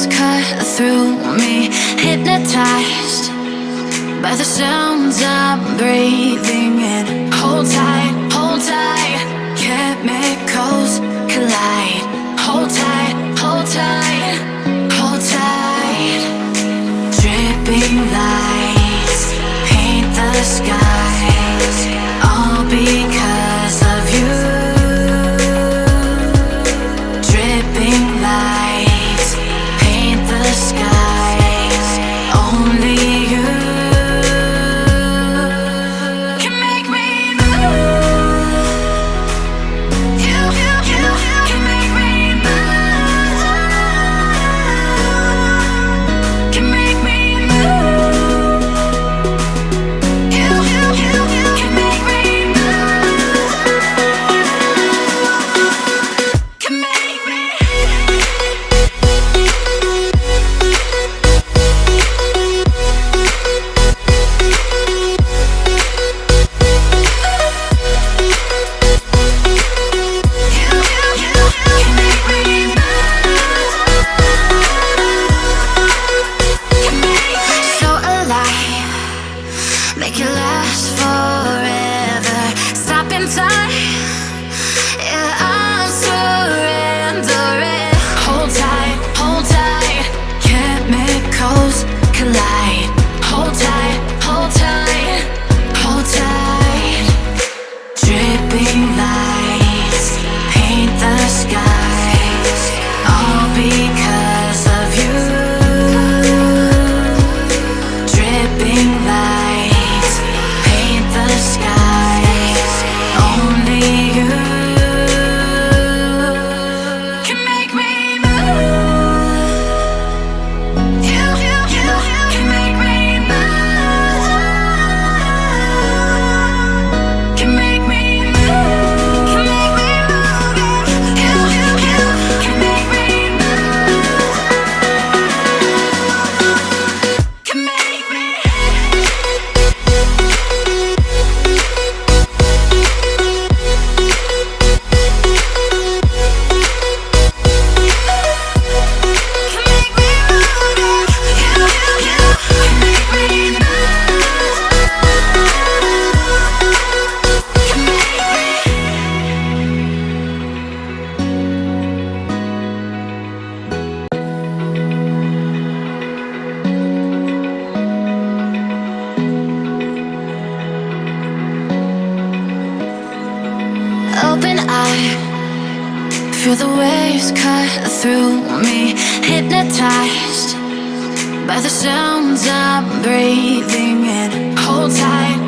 waves cut through me, hypnotized by the sounds I'm breathing in. Hold tight, chemicals collide. Hold tight, hold tight, hold tight. Dripping lights paint the skies, all because of you. Dripping lights paint the skies, only you can make me move. You can make me move. Can make me move. You can make me move. Can make me. So alive, make it last forever. Stop in time, yeah, I'm surrendering. Hold tight, chemicals collide. Hold tight, hold tight, hold tight. Dripping lights paint the skies, all because of you. Dripping lights paint the skies, only you can make me move. You can make me move. Can make me move. Can make me move. You can make me move. Can make me. Open eye, feel the waves cut through me, hypnotized by the sounds I'm breathing in. Hold tight,